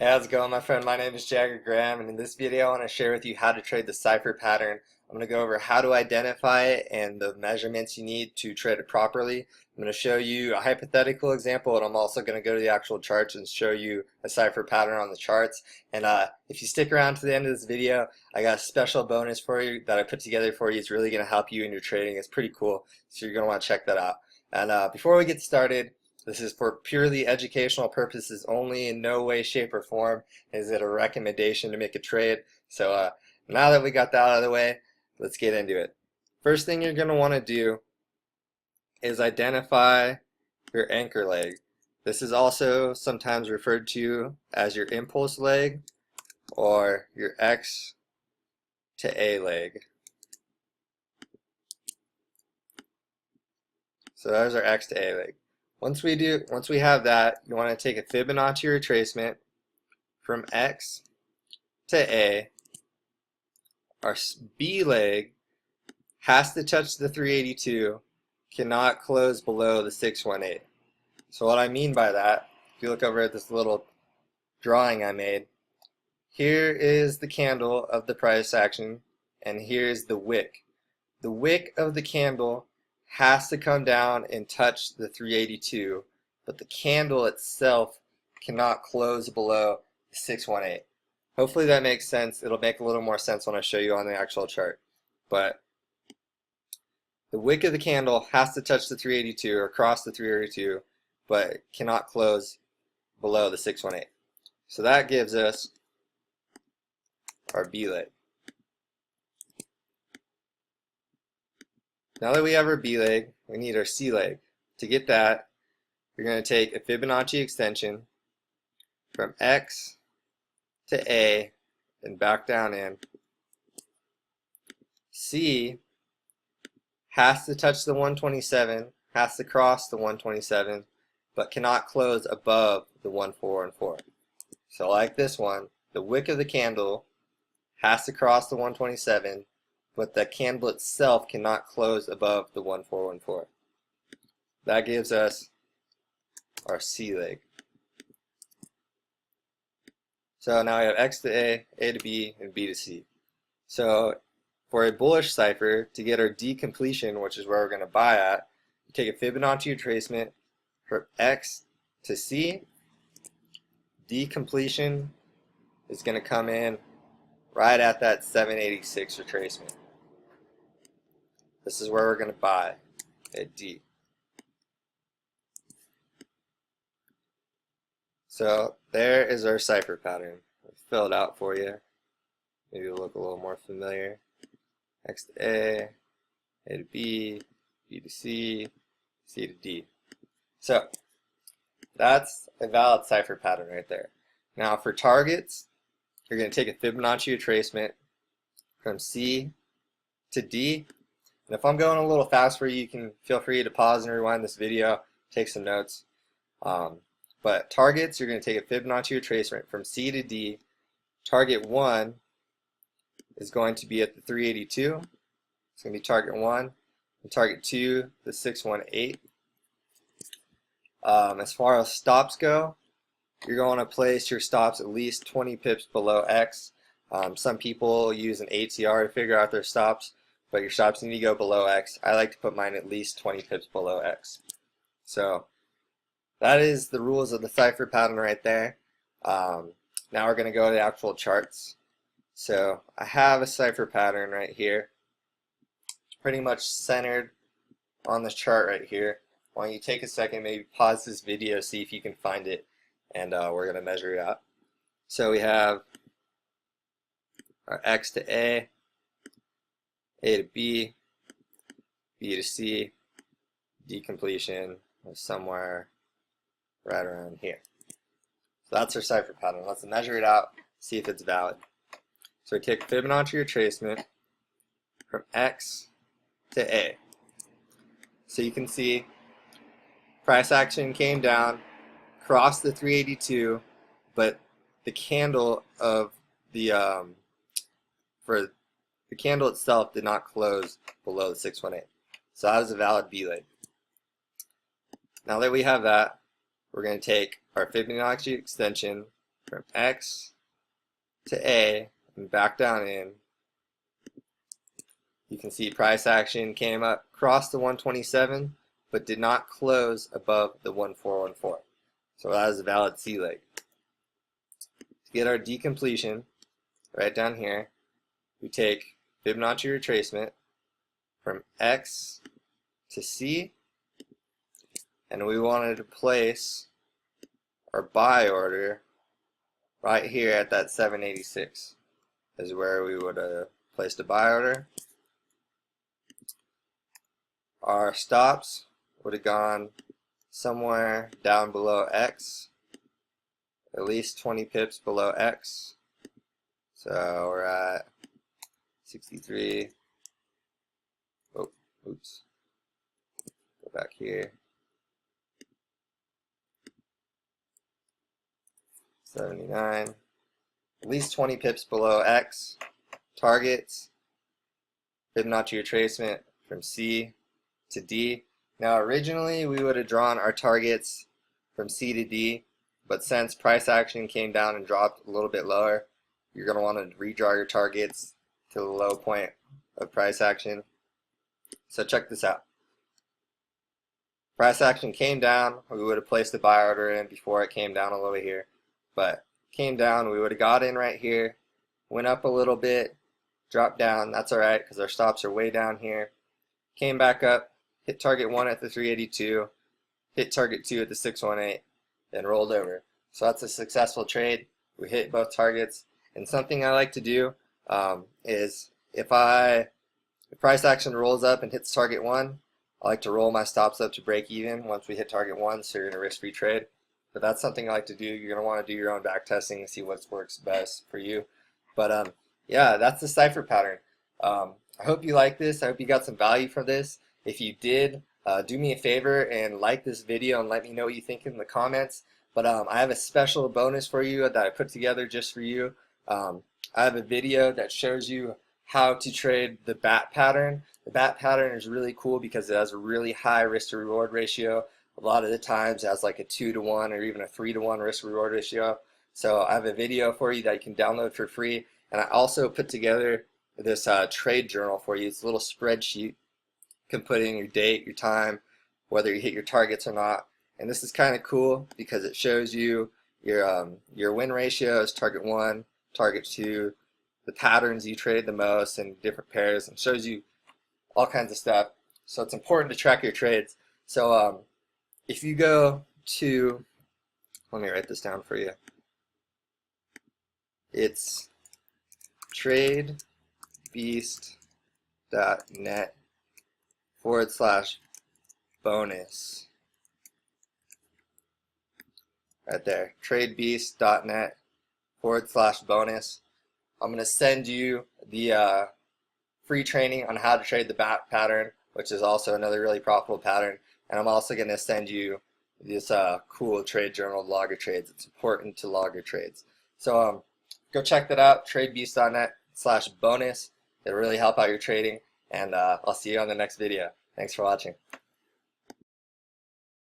Hey, how's it going, my friend? My name is Jagger Graham, and in this video I want to share with you how to trade the Cypher pattern. I'm going to go over how to identify it and the measurements you need to trade it properly. I'm going to show you a hypothetical example, and I'm also going to go to the actual charts and show you a Cypher pattern on the charts. And if you stick around to the end of this video, I got a special bonus for you that I put together for you. It's really going to help you in your trading. It's pretty cool, so you're going to want to check that out. And before we get started, this is for purely educational purposes only. In no way, shape, or form is it a recommendation to make a trade. So now that we got that out of the way, let's get into it. First thing you're going to want to do is identify your anchor leg. This is also sometimes referred to as your impulse leg or your X to A leg. So there's our X to A leg. Once we have that, you want to take a Fibonacci retracement from X to A. Our B leg has to touch the 382, cannot close below the 618. So what I mean by that, if you look over at this little drawing I made, here is the candle of the price action, and here's the wick. The wick of the candle has to come down and touch the 382, but the candle itself cannot close below 618. Hopefully that makes sense. It'll make a little more sense when I show you on the actual chart. But the wick of the candle has to touch the 382 or cross the 382, but cannot close below the 618. So that gives us our B leg. Now that we have our B leg, we need our C leg. To get that, you're going to take a Fibonacci extension from X to A and back down in. C has to touch the 127, has to cross the 127, but cannot close above the 1414. So like this one, the wick of the candle has to cross the 127, but the candle itself cannot close above the 1414. That gives us our C leg. So now we have X to A to B, and B to C. So for a bullish cipher, to get our D completion, which is where we're going to buy at, you take a Fibonacci retracement from X to C. D completion is going to come in right at that 786 retracement. This is where we're going to buy at D. So there is our cipher pattern. I'll fill it out for you. Maybe it'll look a little more familiar. X to A to B, B to C, C to D. So that's a valid cipher pattern right there. Now for targets, you're going to take a Fibonacci retracement from C to D. And if I'm going a little fast for you, you can feel free to pause and rewind this video, take some notes. But targets, you're going to take a Fibonacci retracement from C to D. Target 1 is going to be at the 382. It's going to be target 1. And target 2, the 618. As far as stops go, you're going to place your stops at least 20 pips below X. Some people use an ATR to figure out their stops, but your stops need to go below X. I like to put mine at least 20 pips below X. So that is the rules of the cipher pattern right there. Now we're going to go to the actual charts. So I have a cipher pattern right here, pretty much centered on the chart right here. Why don't you take a second, maybe pause this video, see if you can find it, and we're going to measure it out. So we have our X to A to B, B to C, D completion is somewhere right around here. So that's our cipher pattern. Let's measure it out, see if it's valid. So we take Fibonacci retracement from X to A. So you can see price action came down, crossed the 382, but the candle of the for the candle itself did not close below the 618. So that is a valid B leg. Now that we have that, we're going to take our Fibonacci extension from X to A and back down in, you can see price action came up, crossed the 127, but did not close above the 1414. So that is a valid C leg. To get our decompletion, right down here, we take Fibonacci retracement from X to C, and we wanted to place our buy order right here at that 786 is where we would have placed a buy order. Our stops would have gone somewhere down below X, at least 20 pips below X. So we're at 63. Oh, oops. Go back here. 79. At least 20 pips below X. Targets. Fibonacci retracement from C to D. Now originally we would have drawn our targets from C to D, but since price action came down and dropped a little bit lower, you're going to want to redraw your targets to the low point of price action. So check this out. Price action came down, we would have placed the buy order in before it came down a little bit here, but came down, we would have got in right here, went up a little bit, dropped down. That's alright because our stops are way down here. Came back up, hit target 1 at the 382, hit target 2 at the 618, and rolled over. So that's a successful trade. We hit both targets. And something I like to do is if price action rolls up and hits target 1, I like to roll my stops up to break even once we hit target 1, so you're in a risk-free trade. But that's something I like to do. You're going to want to do your own back testing and see what works best for you. But yeah, that's the Cypher pattern. I hope you like this. I hope you got some value from this. If you did, do me a favor and like this video and let me know what you think in the comments. But I have a special bonus for you that I put together just for you. I have a video that shows you how to trade the bat pattern. The bat pattern is really cool because it has a really high risk to reward ratio. A lot of the times it has like a 2-to-1 or even a 3-to-1 risk to reward ratio. So I have a video for you that you can download for free. And I also put together this trade journal for you. It's a little spreadsheet. You can put in your date, your time, whether you hit your targets or not. And this is kind of cool because it shows you your win ratios, target 1, target 2, the patterns you trade the most in different pairs, and shows you all kinds of stuff. So it's important to track your trades. So if you go to, let me write this down for you. It's tradebeast.net/bonus. Right there, tradebeast.net/bonus. I'm going to send you the free training on how to trade the bat pattern, which is also another really profitable pattern. And I'm also going to send you this cool trade journal to log your trades. It's important to log your trades. So go check that out, tradebeast.net/bonus. It'll really help out your trading. And I'll see you on the next video. Thanks for watching.